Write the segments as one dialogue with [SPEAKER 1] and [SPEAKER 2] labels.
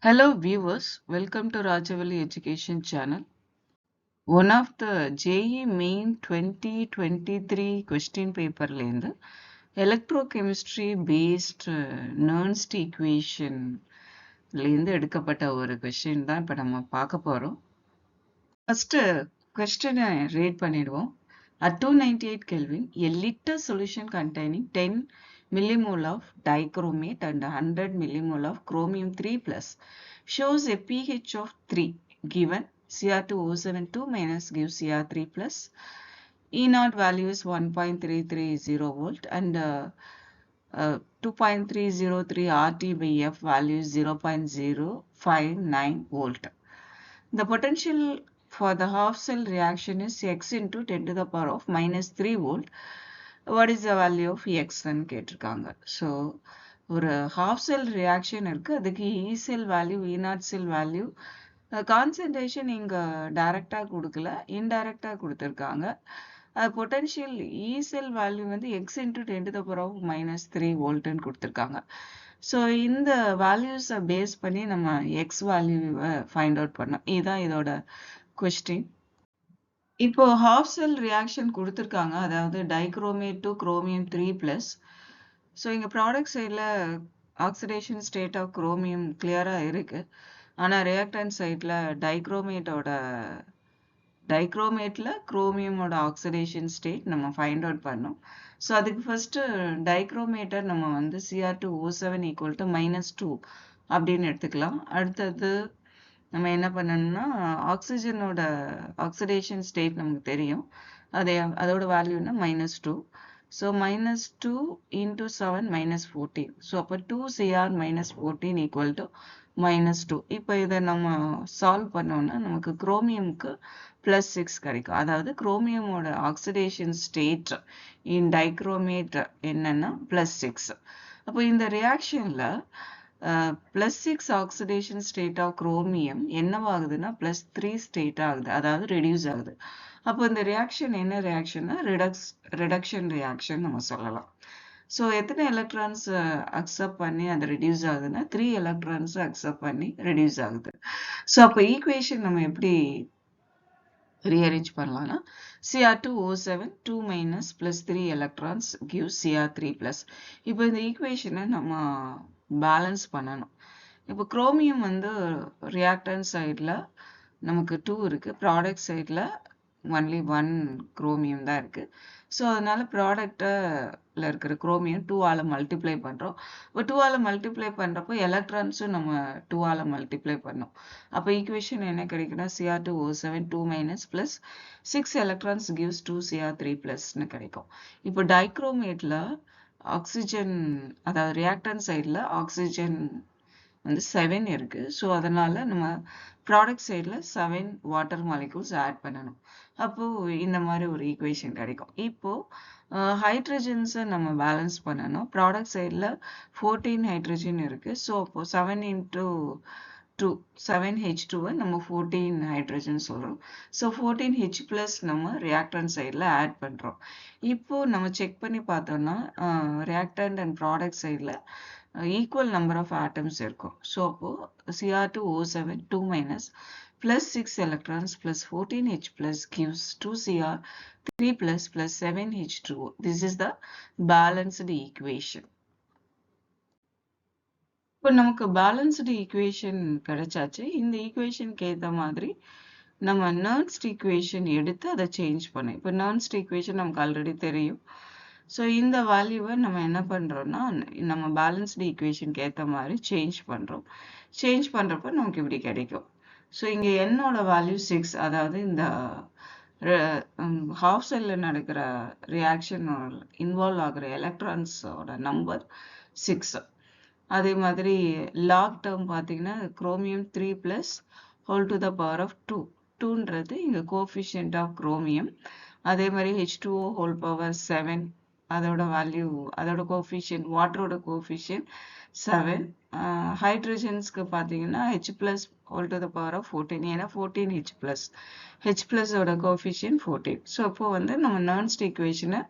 [SPEAKER 1] Hello viewers, welcome to Rajavali Education Channel. One of the JEE Main 2023 question paper lende electrochemistry based Nernst equation lende எடுக்கப்பட்ட ஒரு question தான் இப்ப நம்ம பார்க்க போறோம். First question read பண்ணிடுவோம். At 298 Kelvin, a liter solution containing 10 millimole of dichromate and 100 millimole of chromium 3 plus shows a pH of 3 given Cr2O72 minus gives Cr3 plus. E0 value is 1.330 volt and 2.303 RT by F value is 0.059 volt. The potential for the half cell reaction is x into 10 to the power of minus 3 volt. What is the value of x ன்னு கேட்டிருக்காங்க. So ஒரு half cell reaction இருக்கு, அதுக்கு E cell value, E0 cell value, concentration இங்க டைரக்டா கொடுக்கல, இன்டைரக்டா கொடுத்திருக்காங்க. பொட்டன்ஷியல் E cell value வந்து x into 10 to the power of minus 3 volt ன்னு கொடுத்திருக்காங்க. ஸோ இந்த வேல்யூஸை பேஸ் பண்ணி நம்ம எக்ஸ் வேல்யூவை ஃபைண்ட் அவுட் பண்ணோம். இதுதான் இதோட கொஸ்டின். இப்போ ஹாஃப் செல் ரியாக்ஷன் கொடுத்துருக்காங்க, அதாவது டைக்ரோமேட் டு குரோமியம் 3+. ஸோ இங்கே ப்ராடக்ட் சைடில் ஆக்சிடேஷன் ஸ்டேட் ஆஃப் குரோமியம் கிளியராக இருக்கு. ஆனால் ரியாக்டன்ட் சைடில் டைக்ரோமேட்ல குரோமியமோட ஆக்சிடேஷன் ஸ்டேட் நம்ம ஃபைண்ட் அவுட் பண்ணோம். ஸோ அதுக்கு ஃபர்ஸ்ட் டைக்ரோமேட்டர் நம்ம வந்து Cr2O7 ஈக்குவல் டு -2 அப்படின்னு எடுத்துக்கலாம். அடுத்தது நம்ம என்ன பண்ணணும்னா ஆக்சிஜனோட ஆக்சிடேஷன் ஸ்டேட் நமக்கு தெரியும், அதோட வேல்யூனா -2. So -2 into 7 -14. ஸோ அப்போ 2Cr -14 ஈக்குவல் டு -2. இப்போ இதை நம்ம சால்வ் பண்ணோம்னா நமக்கு குரோமியமுக்கு +6 கிடைக்கும். அதாவது குரோமியமோட ஆக்சிடேஷன் ஸ்டேட் இன் டைக்ரோமேட் என்னன்னா +6. அப்போ இந்த ரியாக்ஷன்ல +6 ஆக்சிடேஷன் ஸ்டேட் ஆஃப் குரோமியம் என்னவாகுதுன்னா +3 ஸ்டேட் ஆகுது, அதாவது ரெடியூஸ் ஆகுது. அப்போ இந்த ரியாக்ஷன் என்ன ரியாக்ஷன்னா ரிடக்ஷன் ரியாக்ஷன் நம்ம சொல்லலாம். ஸோ எத்தனை எலக்ட்ரான்ஸ் அக்செப்ட் பண்ணி அது ரெடியூஸ் ஆகுதுன்னா 3 எலக்ட்ரான்ஸ் அக்செப்ட் பண்ணி ரெடியூஸ் ஆகுது. ஸோ அப்போ ஈக்குவேஷன் நம்ம எப்படி rearrange பண்ணலாம்னா Cr2O7 2 minus plus 3 electrons gives Cr3 plus. இப்போ இந்த ஈக்குவேஷனை நம்ம பேலன்ஸ் பண்ணணும். இப்போ குரோமியம் வந்து ரியாக்டன்ட் சைடில் நமக்கு 2 இருக்கு, ப்ராடக்ட் சைடில் ஒன்லி 1 குரோமியம் தான் இருக்கு. ஸோ அதனால ப்ராடக்டில் இருக்கிற குரோமியம் 2ஆல் மல்டிப்ளை பண்ணுறோம். இப்போ 2ஆல் மல்டிப்ளை பண்ணுறப்போ எலக்ட்ரான்ஸும் நம்ம 2ஆல் மல்டிப்ளை பண்ணோம். அப்போ ஈக்குவேஷன் என்ன கிடைக்குன்னா Cr2O7 2 minus plus 6 electrons gives 2Cr3 plusன்னு கிடைக்கும். இப்போ டைக்ரோமேட்டில் ஆக்சிஜன், அதாவது ரியாக்டன்ட் சைடில் ஆக்சிஜன் வந்து 7 இருக்கு. ஸோ அதனால நம்ம ப்ராடக்ட் சைடில் 7 வாட்டர் மாலிகூல்ஸ் ஆட் பண்ணணும். அப்போ இந்த மாதிரி ஒரு ஈக்குவேஷன் கிடைக்கும். இப்போ ஹைட்ரஜன்ஸை நம்ம பேலன்ஸ் பண்ணணும். ப்ராடக்ட் சைடில் 14 ஹைட்ரஜன் இருக்கு. ஸோ அப்போ 7 into 2 7H2வை நம்ம 14 ஹைட்ரஜன் சொல்றோம். ஸோ 14H plus நம்ம ரியாக்டன்ட் சைடில் ஆட் பண்றோம். இப்போ நம்ம செக் பண்ணி பார்த்தோம்னா ரியாக்டன்ட் அண்ட் ப்ராடக்ட் சைடில் equal number of atoms இருக்கும். ஸோ அப்போ Cr2O7 2 minus plus 6 electrons plus 14H plus gives 2Cr3 plus plus 7H2O. This is the balanced equation. இப்போ நமக்கு பேலன்ஸ்டு ஈக்குவேஷன் கிடைச்சாச்சு. இந்த ஈக்குவேஷனுக்கு ஏற்ற மாதிரி நம்ம நர்ன்ஸ்ட் ஈக்குவேஷன் எடுத்து அதை சேஞ்ச் பண்ணோம். இப்போ நர்ன்ஸ்ட் ஈக்குவேஷன் நமக்கு ஆல்ரெடி தெரியும். ஸோ இந்த வேல்யூவை நம்ம என்ன பண்ணுறோம்னா நம்ம பேலன்ஸ்டு ஈக்குவேஷனுக்கு ஏற்ற மாதிரி சேஞ்ச் பண்ணுறோம். சேஞ்ச் பண்ணுறப்ப நமக்கு இப்படி கிடைக்கும். ஸோ இங்கே என்னோட வேல்யூ 6, அதாவது இந்த ஹாஃப் செல்லில் நடக்கிற ரியாக்ஷன் இன்வால்வ் ஆகிற எலக்ட்ரான்ஸோட நம்பர் 6. அதே மாதிரி லாக் டேர்ம் பார்த்தீங்கன்னா chromium 3 plus whole to the power of 2. 2ன்றது இங்கே கோஎஃபிஷியன்ட் ஆஃப் குரோமியம். அதே மாதிரி H2O whole power 7, அதோட வேல்யூ, அதோட கோஎஃபிஷியன்ட், வாட்டரோட கோஎஃபிஷியன்ட் 7. ஹைட்ரஜன்ஸ்க்கு பார்த்தீங்கன்னா H plus whole to the power of 14, ஏன்னா 14H plus. H plus ஓட கோஎஃபிஷியன்ட் 14. ஸோ அப்போ வந்து நம்ம நர்ன்ஸ்ட் ஈக்குவேஷனை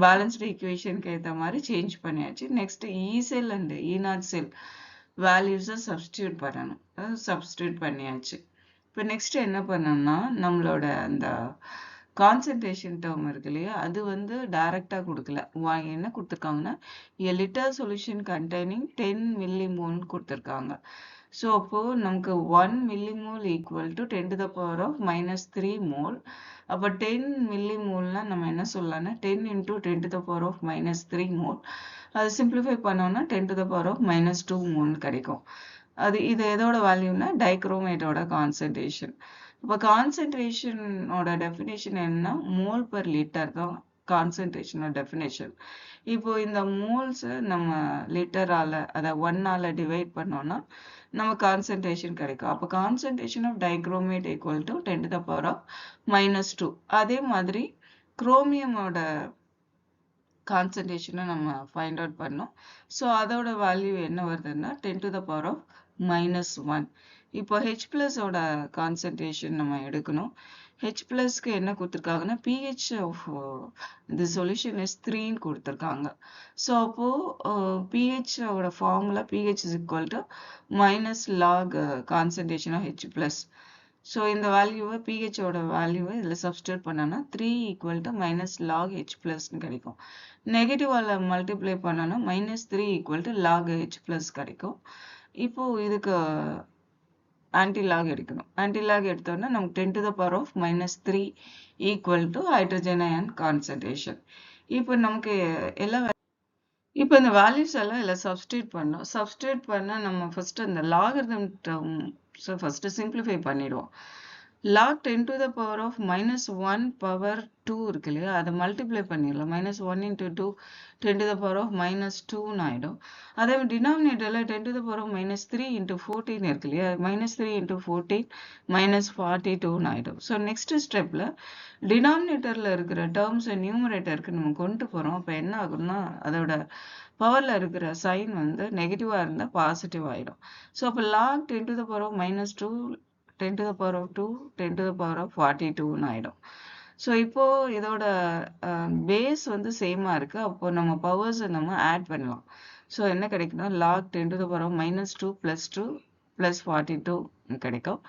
[SPEAKER 1] பேலன்ஸ்டு ஈக்குவேஷனுக்கு ஏற்ற மாதிரி சேஞ்ச் பண்ணியாச்சு. Next E sell and E0 செல் வேல்யூஸை சப்ஸ்டியூட் பண்ணணும். சப்ஸ்டியூட் பண்ணியாச்சு. இப்போ நெக்ஸ்ட் என்ன பண்ணோம்னா நம்மளோட அந்த கான்சன்ட்ரேஷன் டேர்ம் இருக்கு இல்லையா, அது வந்து டைரக்டா கொடுக்கல. என்ன கொடுத்துருக்காங்கன்னா a liter solution containing 10 millimole கொடுத்துருக்காங்க. ஸோ அப்போ நமக்கு 1 millimole equal to 10 to the power of -3 mole. அப்போ 10 millimolனா நம்ம என்ன சொல்லலாம்னா 10 into 10 to the power of -3 mole. அது சிம்பிளிஃபை பண்ணோம்னா 10 to the power of -2 mole கிடைக்கும். இது எதோட வேல்யூனா டைக்ரோமேட்டோட கான்சன்ட்ரேஷன். இப்போ கான்சன்ட்ரேஷனோட டெஃபினேஷன் என்ன, மோல் பர் லிட்டர் தான் கான்சன்ட்ரேஷனோட டெஃபினேஷன். இப்போ இந்த மோல்ஸ் நம்ம லிட்டரால அதை 1ஆல டிவைட் பண்ணோம்னா நம்ம கான்சன்ட்ரேஷன் கிடைக்கும். அப்போ concentration of dichromate equal to 10 to the power of -2. அதே மாதிரி குரோமியமோட கான்சன்ட்ரேஷனை நம்ம ஃபைண்ட் அவுட் பண்ணோம். ஸோ அதோட வேல்யூ என்ன வருதுன்னா 10 to the power of -1. இப்போ H பிளஸோட கான்சன்ட்ரேஷன் நம்ம எடுக்கணும். H பிளஸ்க்கு என்ன கொடுத்துருக்காங்கன்னா pH of the solution is 3ன்னு கொடுத்துருக்காங்க. ஸோ அப்போ pH ஓட formula pH is equal to -log concentration of H plus. So இந்த வேல்யூவை pH ஓட வேல்யூவை இதில் சப்ஸ்டியூட் பண்ணோன்னா 3 equal to -log H plusன்னு கிடைக்கும். நெகட்டிவால் மல்டிப்ளை பண்ணோன்னா -3 equal to log H plus கிடைக்கும். இப்போ இதுக்கு ஆன்டிலாக் எடுக்கணும். ஆன்டிலாக் எடுத்தோம்னா நமக்கு 10 to the power of -3 equal to hydrogen ion concentration. இப்போ நமக்கு இப்போ இந்த வேல்யூஸ் எல்லாம் இதில் சப்ஸ்டியூட் பண்ணோம். சப்ஸ்டியூட் பண்ணால் நம்ம ஃபர்ஸ்ட் அந்த லாகரிதம் டேர்ம் ஃபர்ஸ்ட் சிம்பிளிஃபை பண்ணிடுவோம். log 10 to the power of -1 power 2 இருக்கு இல்லையா, அதை மல்டிப்ளை பண்ணிடலாம். -1 into 2 10 to the power of -2ன்னு ஆகிடும். அதே மாதிரி டினாமினேட்டரில் 10 to the power of -3 into 14 இருக்கு இல்லையா, -3 into 14 -42ன்னு ஆகிடும். ஸோ நெக்ஸ்ட் ஸ்டெப்பில் டினாமினேட்டரில் இருக்கிற டேர்ம்ஸை நியூமரேட்டருக்கு நம்ம கொண்டு போகிறோம். அப்போ என்ன ஆகும்னா அதோட பவரில் இருக்கிற சைன் வந்து நெகட்டிவாக இருந்தால் பாசிட்டிவ் ஆகிடும். ஸோ அப்போ log 10 to the power of -2 10 to the power of 2 10 to the power of 42ன்னு ஆகிடும். ஸோ இப்போ இதோட பேஸ் வந்து சேமாக இருக்குது. அப்போ நம்ம பவர்ஸை நம்ம ஆட் பண்ணலாம். ஸோ என்ன கிடைக்குன்னா log 10 to the power of -2 + 2 + 42 கிடைக்கும்.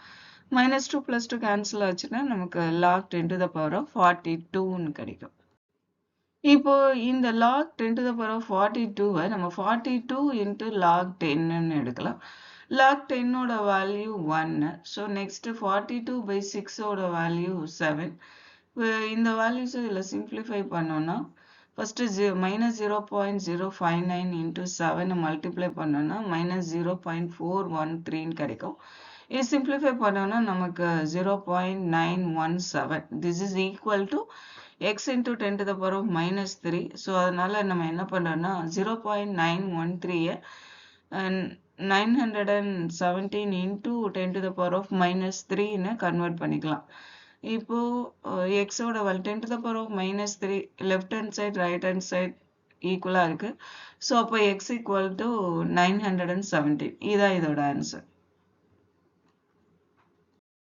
[SPEAKER 1] -2 + 2 கேன்சல் ஆச்சுன்னா நமக்கு log 10 to the power of 42ன்னு கிடைக்கும். இப்போ இந்த log 10 to the power of 42வை நம்ம 42 into log 10ன்னு எடுக்கலாம். log 10ஓட வேல்யூ 1. ஸோ நெக்ஸ்ட் 42/6 ஓட வேல்யூ 7. இந்த வேல்யூஸ் இதில் சிம்பிளிஃபை பண்ணோம்னா ஃபர்ஸ்ட் -0.059 into 7 மல்டிப்ளை பண்ணோம்னா -0.413 கிடைக்கும். இது சிம்பிளிஃபை பண்ணோம்னா நமக்கு 0.917. This is equal to x into 10 to the power of -3. So அதனால நம்ம என்ன பண்ணுறோம்னா 0.913 917 into 10 to the power of -3ன்னு கன்வெர்ட் பண்ணிக்கலாம். இப்போ எக்ஸோட 10 to the power of -3 left hand side right hand side ஈக்குவலாக இருக்குது. ஸோ அப்போ x equal to 917. இதுதான் இதோட ஆன்சர்.